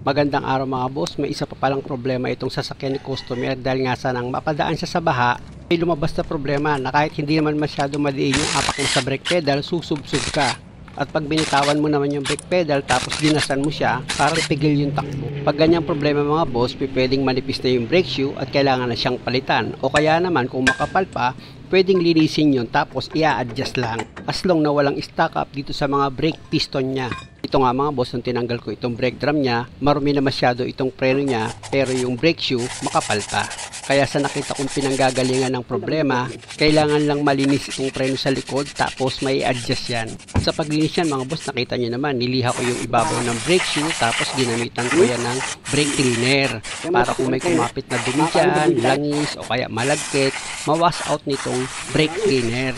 Magandang araw mga boss, may isa pa palang problema itong sasakyan ni customer dahil nga sa nang mapadaan siya sa baha, may lumabas na problema na kahit hindi naman masyado madiin yung apak mo sa brake pedal, susubsub ka. At pag binitawan mo naman yung brake pedal tapos dinasan mo siya, parang pigil yung takbo. Pag ganyang problema mga boss, pwedeng manipis na yung brake shoe at kailangan na siyang palitan. O kaya naman kung makapal pa, pwedeng linisin yun tapos i-adjust lang. As long na walang stock up dito sa mga brake piston niya. Ito nga mga boss, nung tinanggal ko itong brake drum niya, marumi na masyado itong preno niya, pero yung brake shoe makapal pa. Kaya sa nakita kong pinanggagalingan ng problema, kailangan lang malinis itong preno sa likod tapos may adjust yan. Sa paglinis yan mga boss, nakita nyo naman, niliha ko yung ibabaw ng brake shoe tapos ginamitan ko yan ng brake cleaner. Para kung may kumapit na dumi dyan, langis o kaya malagkit, mawash out nitong brake cleaner.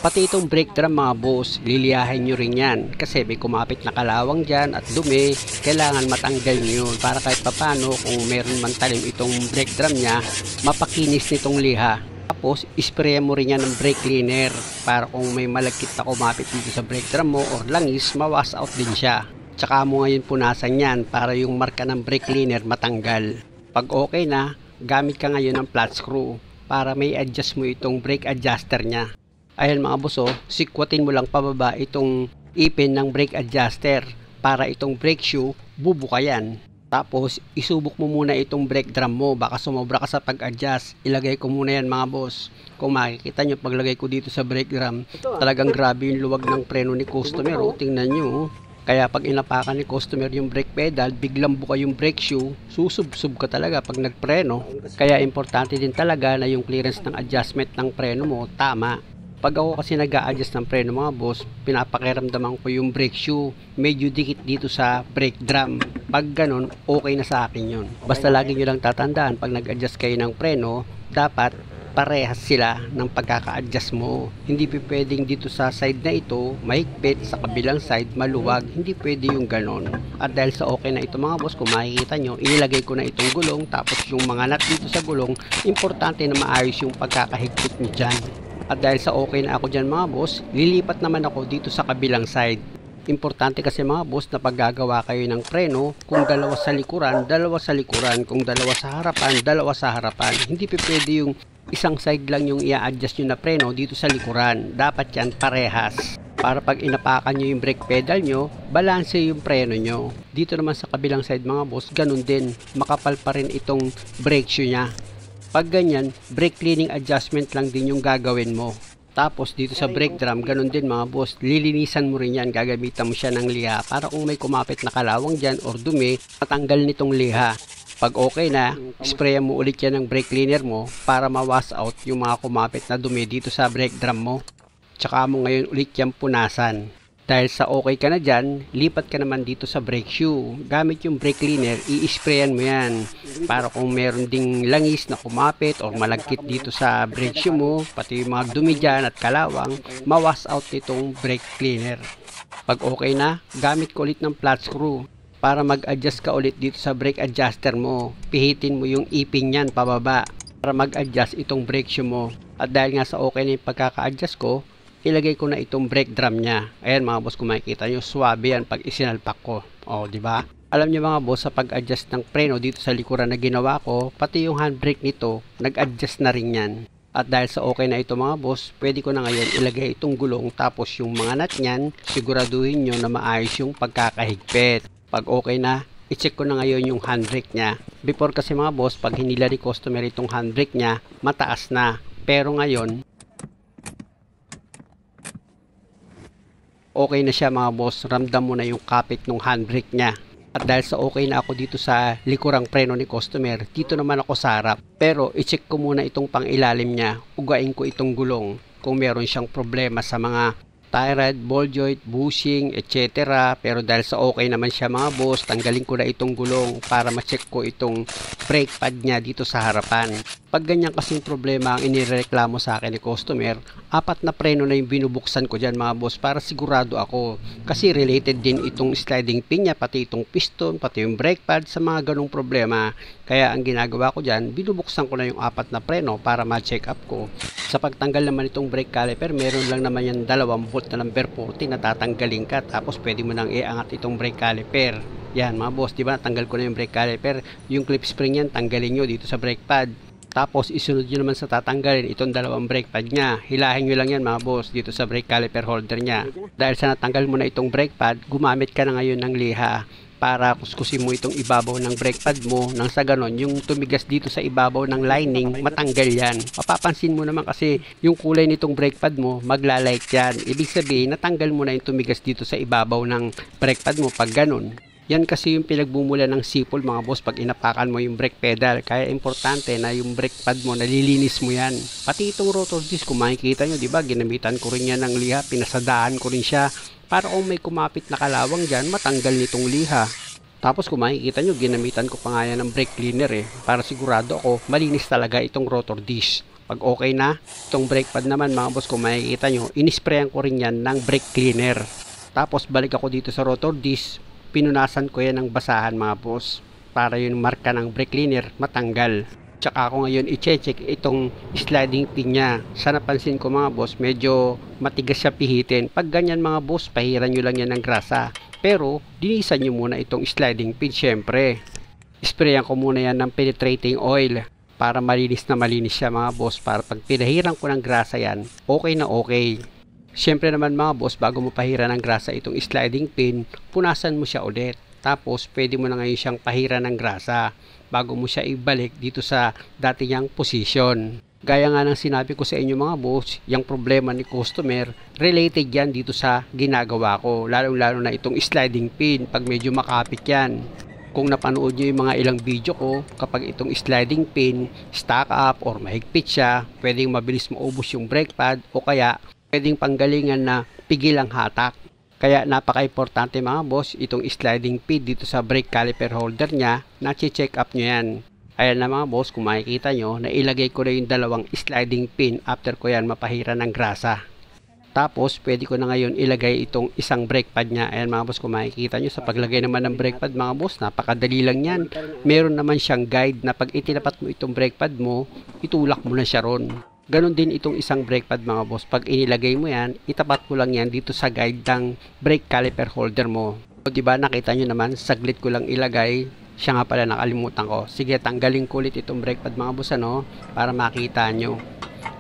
Pati itong brake drum mga boss, liliyahin nyo rin yan kasi may kumapit na kalawang dyan at dumi, kailangan matanggal nyo yun para kahit papano kung meron man talim itong brake drum nya, mapakinis nitong liha. Tapos spray mo rin yan ng brake cleaner para kung may malagkit na kumapit dito sa brake drum mo or langis, mawash out din siya. Tsaka mo ngayon punasan yan para yung marka ng brake cleaner matanggal. Pag okay na, gamit ka ngayon ng flat screw para may adjust mo itong brake adjuster nya. Ayan mga boss, sikwatin mo lang pababa itong ipin ng brake adjuster para itong brake shoe bubukayan. Tapos isubok mo muna itong brake drum mo, baka sumobra ka sa pag-adjust. Ilagay ko muna yan mga boss. Kung makikita nyo paglagay ko dito sa brake drum, talagang grabe yung luwag ng preno ni customer. Tingnan nyo. Kaya pag inapakan ni customer yung brake pedal, biglang buka yung brake shoe, susubsub ka talaga pag nagpreno. Kaya importante din talaga na yung clearance ng adjustment ng preno mo tama. Pag ako kasi nag-a-adjust ng preno mga boss, pinapakiramdaman ko yung brake shoe medyo dikit dito sa brake drum. Pag ganun, okay na sa akin yun. Basta lagi nyo lang tatandaan, pag nag-adjust kayo ng preno, dapat parehas sila ng pagkaka-adjust mo. Hindi pwedeng dito sa side na ito mahigpit, sa kabilang side maluwag. Hindi pwede yung ganon. At dahil sa okay na ito mga boss, kung makikita nyo, inilagay ko na itong gulong, tapos yung mga nut dito sa gulong, importante na maayos yung pagkakahigpit nyo dyan. At dahil sa okay na ako dyan mga boss, lilipat naman ako dito sa kabilang side. Importante kasi mga boss na paggagawa kayo ng preno, kung dalawa sa likuran, dalawa sa likuran. Kung dalawa sa harapan, dalawa sa harapan. Hindi pwede yung isang side lang yung i-adjust nyo na preno dito sa likuran. Dapat yan parehas. Para pag inapakan nyo yung brake pedal nyo, balanse yung preno nyo. Dito naman sa kabilang side mga boss, ganun din. Makapal pa rin itong brake shoe nya. Pag ganyan, brake cleaning adjustment lang din yung gagawin mo. Tapos dito sa brake drum, ganun din mga boss, lilinisan mo rin yan, gagamitan mo siya ng liha para kung may kumapit na kalawang dyan or dumi, matanggal nitong liha. Pag okay na, sprayan mo ulit yan ng brake cleaner mo para ma-wash out yung mga kumapit na dumi dito sa brake drum mo. Tsaka mo ngayon ulit yan punasan. Dahil sa okay ka na dyan, lipat ka naman dito sa brake shoe. Gamit yung brake cleaner, i-sprayan mo yan. Para kung meron ding langis na kumapit o malagkit dito sa brake shoe mo, pati yung mga dumi dyan at kalawang, mawash out itong brake cleaner. Pag okay na, gamit ko ulit ng flat screw para mag-adjust ka ulit dito sa brake adjuster mo. Pihitin mo yung ipin yan pababa para mag-adjust itong brake shoe mo. At dahil nga sa okay na yung pagkaka-adjust ko, ilagay ko na itong brake drum nya. Ayan mga boss, kung makikita nyo, swabe yan pag isinalpak ko. O, diba? Alam nyo mga boss, sa pag-adjust ng preno dito sa likuran na ginawa ko, pati yung handbrake nito, nag-adjust na rin yan. At dahil sa okay na ito mga boss, pwede ko na ngayon ilagay itong gulong, tapos yung mga nut nyan, siguraduhin nyo na maayos yung pagkakahigpit. Pag okay na, i-check ko na ngayon yung handbrake nya. Before kasi mga boss, pag hinila ni customer itong handbrake nya, mataas na. Pero ngayon, okay na siya mga boss, ramdam mo na yung kapit ng handbrake nya. At dahil sa okay na ako dito sa likurang preno ni customer, dito naman ako sa harap. Pero i-check ko muna itong pang ilalim nya, ugain ko itong gulong kung meron siyang problema sa mga tie rod, ball joint, bushing, etc. Pero dahil sa okay naman siya mga boss, tanggalin ko na itong gulong para ma-check ko itong brake pad nya dito sa harapan. Pag ganyan kasing problema ang inireklamo sa akin ni customer, 4 na preno na yung binubuksan ko dyan mga boss para sigurado ako. Kasi related din itong sliding pin niya, pati itong piston, pati yung brake pad sa mga ganong problema. Kaya ang ginagawa ko dyan, binubuksan ko na yung 4 na preno para ma-check up ko. Sa pagtanggal naman itong brake caliper, meron lang naman yan 2 bolt na number 40 na tatanggalin ka. Tapos pwede mo nang iangat itong brake caliper. Yan mga boss, diba? Tanggal ko na yung brake caliper. Yung clip spring yan, tanggalin nyo dito sa brake pad. Tapos isunod nyo naman sa tatanggalin itong 2 brake pad nya. Hilahin nyo lang yan mga boss dito sa brake caliper holder nya. Dahil sa natanggal mo na itong brake pad, gumamit ka na ngayon ng liha para kuskusin mo itong ibabaw ng brake pad mo. Nang sa ganon, yung tumigas dito sa ibabaw ng lining, matanggal yan. Mapapansin mo naman kasi yung kulay nitong brake pad mo, maglalight yan. Ibig sabihin, natanggal mo na yung tumigas dito sa ibabaw ng brake pad mo pag ganon. Yan kasi yung pinagbumula ng sipol mga boss pag inapakan mo yung brake pedal. Kaya importante na yung brake pad mo nalilinis mo yan. Pati itong rotor disc kung makikita nyo, diba, ginamitan ko rin yan ng liha, pinasadaan ko rin siya para kung may kumapit na kalawang dyan, matanggal nitong liha. Tapos kung makikita nyo, ginamitan ko pa nga yan ng brake cleaner para sigurado ako malinis talaga itong rotor disc. Pag okay na, itong brake pad naman mga boss kung makikita nyo, inisprayan ko rin yan ng brake cleaner. Tapos balik ako dito sa rotor disc, pinunasan ko yan ng basahan mga boss para yung marka ng brake cleaner matanggal. Tsaka ako ngayon i-check itong sliding pin nya. Sa napansin ko mga boss, medyo matigas siya pihitin. Pag ganyan mga boss, pahiran nyo lang yan ng grasa. Pero dinisan nyo muna itong sliding pin syempre. Sprayan ko muna yan ng penetrating oil para malinis na malinis siya mga boss. Para pag pinahiran ko ng grasa yan, okay na okay. Siyempre naman mga boss, bago mo pahiran ng grasa itong sliding pin, punasan mo siya ulit. Tapos pwede mo na ngayon siyang pahiran ng grasa bago mo siya ibalik dito sa dati niyang position. Gaya nga ng sinabi ko sa inyo mga boss, yung problema ni customer, related yan dito sa ginagawa ko. Lalo na itong sliding pin pag medyo makapit yan. Kung napanood nyo yung mga ilang video ko, kapag itong sliding pin stack up or mahigpit siya, pwedeng mabilis maubos yung brake pad o kaya pwedeng panggalingan na pigil ang hatak. Kaya napaka-importante mga boss, itong sliding pin dito sa brake caliper holder nya, na-check up nyo yan. Ayan na mga boss, kung makikita nyo, nailagay ko na yung 2 sliding pin after ko yan mapahiran ng grasa. Tapos, pwede ko na ngayon ilagay itong isang brake pad nya. Ayan mga boss, kung makikita nyo, sa paglagay naman ng brake pad mga boss, napakadali lang yan. Meron naman siyang guide na pag itinapat mo itong brake pad mo, itulak mo na siya ron. Ganon din itong isang brake pad mga boss. Pag inilagay mo yan, itapat mo lang yan dito sa guide ng brake caliper holder mo. O diba, nakita nyo naman, saglit ko lang ilagay. Siya nga pala, nakalimutan ko. Sige, tanggalin ko ulit itong brake pad mga boss para makita nyo.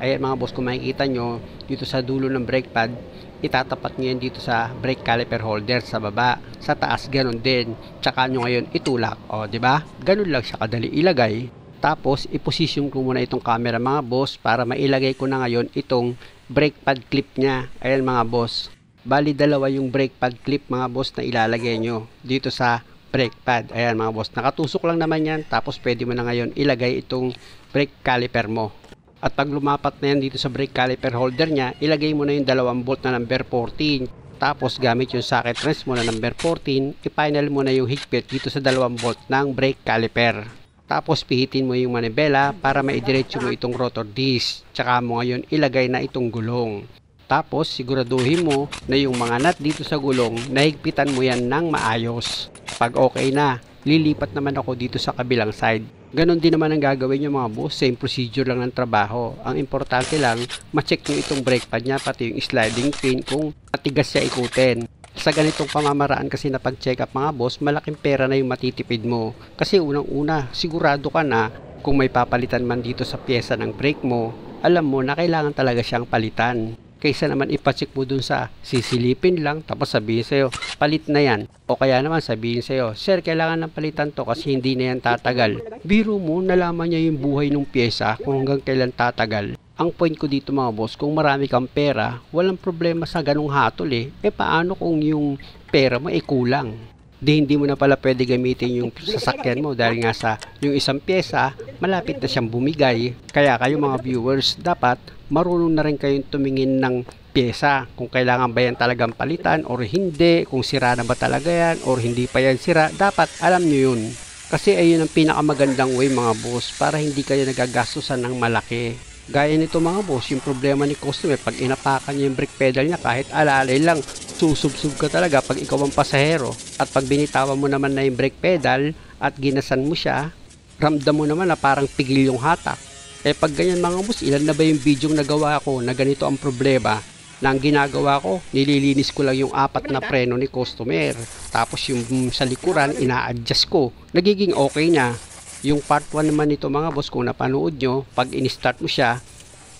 Ayan mga boss, kung makikita nyo, dito sa dulo ng brake pad, itatapat nyo yan dito sa brake caliper holder sa baba. Sa taas, ganon din. Tsaka nyo ngayon itulak. O diba, ganon lang siya kadali ilagay. Tapos, iposisyon ko muna itong camera mga boss para mailagay ko na ngayon itong brake pad clip nya. Ayan mga boss. Bali 2 yung brake pad clip mga boss na ilalagay nyo dito sa brake pad. Ayan mga boss. Nakatusok lang naman yan. Tapos pwede mo na ngayon ilagay itong brake caliper mo. At pag lumapat na yan dito sa brake caliper holder nya, ilagay mo na yung 2 bolt na number 14. Tapos gamit yung socket wrench mo na number 14, i-final mo na yung higpit dito sa 2 bolt ng brake caliper. Tapos pihitin mo yung manibela para maidiretso mo itong rotor disc. Tsaka mo ngayon ilagay na itong gulong. Tapos siguraduhin mo na yung mga nut dito sa gulong, nahigpitan mo yan ng maayos. Pag okay na, lilipat naman ako dito sa kabilang side. Ganon din naman ang gagawin nyo mga boss, same procedure lang ng trabaho. Ang importante lang, ma-check nyo itong brake pad nya, pati yung sliding pin kung matigas siya ikutin. Sa ganitong pamamaraan kasi na pag-check up mga boss, malaking pera na yung matitipid mo. Kasi unang-una, sigurado ka na kung may papalitan man dito sa pyesa ng brake mo, alam mo na kailangan talaga siyang palitan. Kaysa naman ipacheck mo dun sa sisilipin lang tapos sabihin sa'yo, palit na yan. O kaya naman sabihin sa'yo, sir, kailangan ng palitan to kasi hindi na yan tatagal. Biro mo, nalaman niya yung buhay ng pyesa kung hanggang kailan tatagal. Ang point ko dito mga boss, kung marami kang pera, walang problema sa ganong hatol paano kung yung pera mo kulang? Hindi mo na pala pwede gamitin yung sasakyan mo dahil nga sa yung isang pyesa, malapit na siyang bumigay. Kaya kayo mga viewers, dapat marunong na rin kayong tumingin ng pyesa. Kung kailangan ba yan talagang palitan or hindi, kung sira na ba talaga yan or hindi pa yan sira, dapat alam nyo yun. Kasi ayun ang pinakamagandang way mga boss para hindi kayo nagagastusan ng malaki. Gaya nito mga boss, yung problema ni customer pag inapakan niya yung brake pedal niya kahit alalay lang, susubsub ka talaga pag ikaw ang pasahero. At pag binitawan mo naman na yung brake pedal at ginasan mo siya, ramdam mo naman na parang pigil yung hatak. Pag ganyan mga boss, ilan na ba yung video nagawa ko na ganito ang problema? Na ang ginagawa ko, nililinis ko lang yung 4 na preno ni customer. Tapos yung sa likuran, ina-adjust ko. Nagiging okay na. Yung part 1 naman nito mga boss, kung napanood nyo, pag in-start mo siya,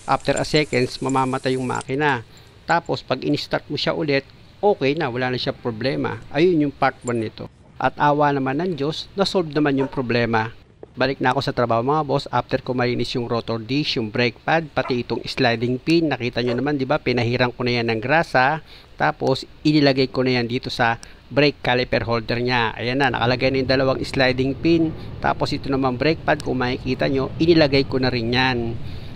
after a seconds, mamamatay yung makina. Tapos pag in-start mo siya ulit, okay na, wala na siya problema. Ayun yung part 1 nito. At awa naman ng Diyos, na-solve naman yung problema. Balik na ako sa trabaho mga boss after ko malinis yung rotor dish, yung brake pad, pati itong sliding pin. Nakita nyo naman, di ba? Pinahiran ko na yan ng grasa. Tapos inilagay ko na yan dito sa brake caliper holder niya. Ayan na, nakalagay na yung dalawang sliding pin. Tapos ito naman brake pad, kung makikita nyo, inilagay ko na rin yan.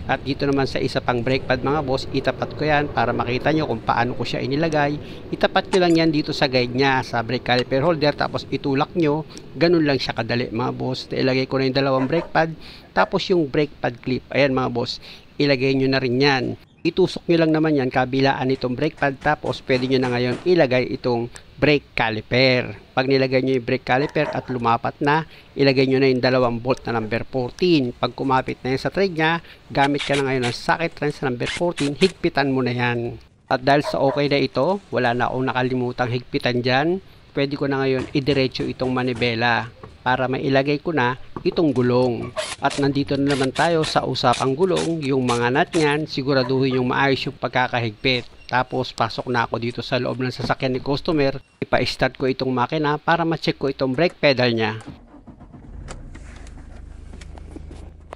At dito naman sa isa pang brake pad mga boss, itapat ko yan para makita nyo kung paano ko siya inilagay. Itapat nyo lang yan dito sa guide nya, sa brake caliper holder, tapos itulak nyo. Ganun lang siya kadali mga boss. Ilagay ko na yung dalawang brake pad, tapos yung brake pad clip. Ayan mga boss, ilagay nyo na rin yan. Itusok nyo lang naman yan kabilaan itong brake pad, tapos pwede nyo na ngayon ilagay itong brake caliper. Pag nilagay nyo yung brake caliper at lumapat na, ilagay nyo na yung dalawang bolt na number 14. Pag kumapit na yan sa thread nya, gamit ka na ngayon ng socket wrench number 14, higpitan mo na yan. At dahil sa okay na ito, wala na akong nakalimutang higpitan dyan, pwede ko na ngayon idiretso itong manibela para mailagay ko na itong gulong. At nandito na naman tayo sa usapang gulong, yung mga nut nyan, siguraduhin yung maayos yung pagkakahigpit. Tapos pasok na ako dito sa loob ng sasakyan ni customer, ipa-start ko itong makina para ma-check ko itong brake pedal nya.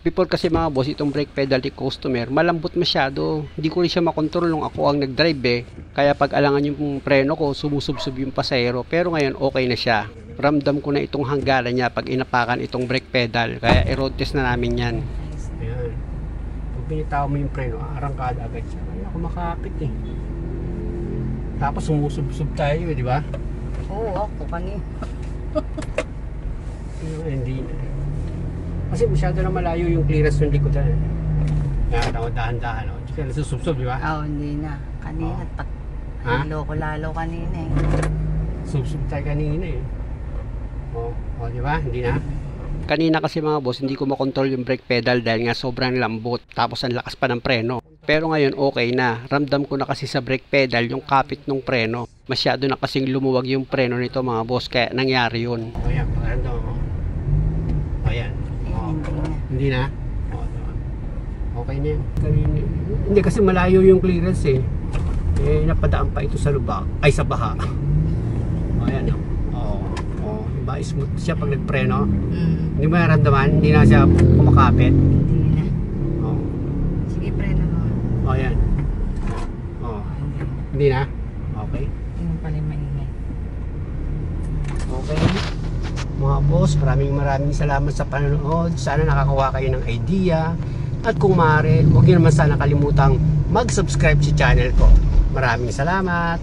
Before kasi mga boss, itong brake pedal ni customer, malambot masyado. Hindi ko rin siya makontrol nung ako ang nag-drive Kaya pag alangan yung preno ko, sumusubsub yung pasahero. Pero ngayon okay na siya. Ramdam ko na itong hanggaran niya pag inapakan itong brake pedal. Kaya i-road test na namin yan. Ayan. Pag binitaw mo yung preno, arangkada agad siya. Ay, ako makapit Tapos sumusubsub tayo di ba? Oo, ako kanina. Hindi na. Kasi masyado na malayo yung clearance ng likodan. Dahan-dahan. Hindi ka nasusubsob, di ba? Oo, hindi na. Kanina, lalo kanina Subsob tayo kanina di ba? Hindi na. Kanina kasi mga boss, hindi ko makontrol yung brake pedal dahil nga sobrang lambot. Tapos ang lakas pa ng preno. Pero ngayon okay na. Ramdam ko na kasi sa brake pedal yung kapit ng preno. Masyado na kasing lumuwag yung preno nito mga boss. Kaya nangyari yun. Ayan, pagkano mo. Ayan. Hindi na? Okay na yun. Hindi kasi malayo yung clearance napadaan pa ito sa lubak. Ay sa baha. Ayan ba, smooth siya pag nagpreno. Hindi mo naramdaman? Hindi na siya kumakapit? Hindi na. Sige, preno mo. Ayan. Hindi na? Okay. Yung pala maingay. Okay. Mga boss, maraming salamat sa panonood. Sana nakakuha kayo ng idea. At kung maaari, huwag niyo naman sana kalimutang mag-subscribe sa channel ko. Maraming salamat.